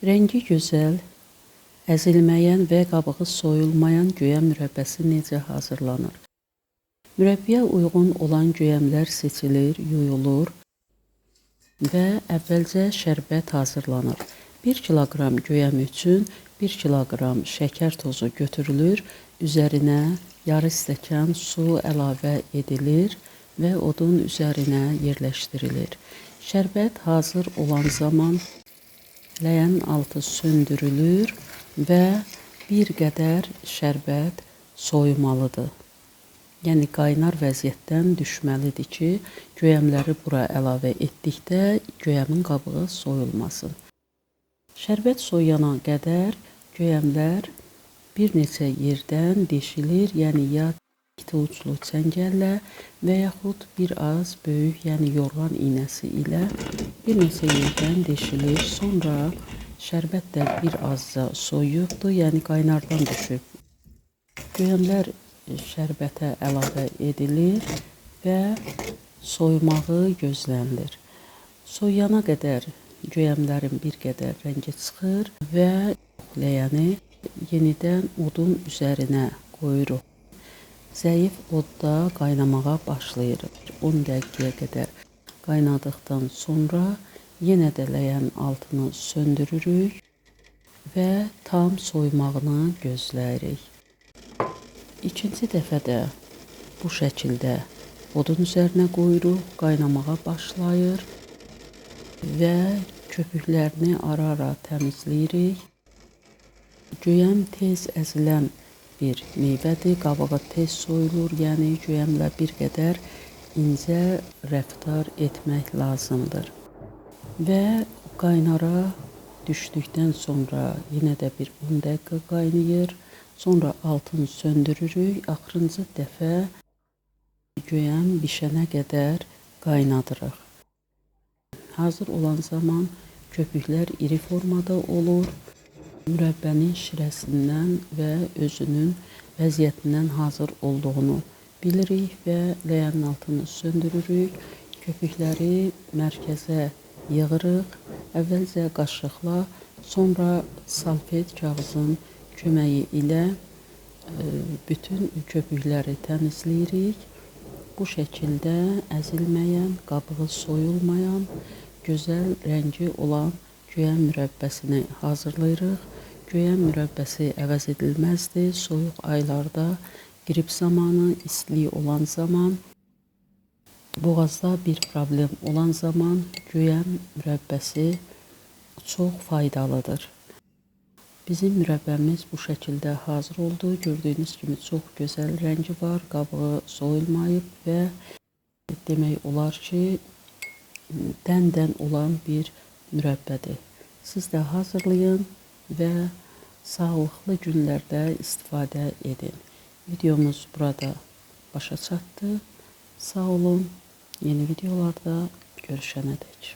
Rəngi gözəl, əzilməyən və qabığı soyulmayan göyəm mürəbbəsi necə hazırlanır? Mürəbbiyə uyğun olan göyəmlər seçilir, yuyulur və əvvəlcə şərbət hazırlanır. 1 kiloqram göyəm üçün 1 kiloqram şəkər tozu götürülür, üzərinə yarı stəkan su əlavə edilir və odun üzərinə yerləşdirilir. Şərbət hazır olan zaman ləyənin altı söndürülür və bir qədər şərbət soyumalıdır. Yəni qaynar vəziyyətdən düşməlidir ki, göyəmləri bura əlavə etdikdə göyəmin qabığı soyulmasın. Şərbət soyuyana qədər göyəmlər bir neçə yerdən deşilir, yəni ya iti uclu çəngəllə və yaxud bir az böyük, yəni yorğan iynəsi ilə bir neçə yerdən deşilir. Sonra şərbət də bir azca soyuyubdur, yəni qaynardan düşüb. Göyəmlər şərbətə əlavə edilir və soyumağı gözlənilir. Soyuyana qədər göyəmlərin bir qədər rəngi çıxır və ləyəni yenidən odun üzərinə qoyuruq. Zəif odda qaynamağa başlayırıq. 10 dəqiqəyə qədər qaynadıqdan sonra yenə də ləyənin altını söndürürük və tam soyumağını gözləyirik. İkinci dəfə də bu şəkildə odun üzərinə qoyuruq, qaynamağa başlayır və köpüklərini ara-ara təmizləyirik. Göyəm tez əzilən bir meyvədir, qabığı tez soyulur, yəni göyəmlə bir qədər incə rəftar etmək lazımdır. Və qaynara düşdükdən sonra yenə də bir 10 dəqiqə qaynayır, sonra altını söndürürük, axırıncı dəfə göyəm bişənə qədər qaynadırıq. Hazır olan zaman köpüklər iri formada olur. Mürəbbənin şirəsindən və özünün vəziyyətindən hazır olduğunu bilirik və ləyənin altını söndürürük. Köpükləri mərkəzə yığırıq. Əvvəlcə qaşıqla, sonra salfet kağızın köməyi ilə bütün köpükləri təmizləyirik. Bu şəkildə əzilməyən, qabığı soyulmayan, gözəl rəngi olan göyəm mürəbbəsini hazırlayırıq. Göyəm mürəbbəsi əvəz edilməzdir. Soyuq aylarda, qrip zamanı, istilik olan zaman, boğazda bir problem olan zaman göyəm mürəbbəsi çox faydalıdır. Bizim mürəbbəmiz bu şəkildə hazır oldu. Gördüyünüz kimi çox gözəl rəngi var, qabığı soyulmayıb və demək olar ki, dən olan bir mürəbbədir. Siz də hazırlayın və sağlıqlı günlərdə istifadə edin. Videomuz burada başa çatdı. Sağ olun. Yeni videolarda görüşənədək.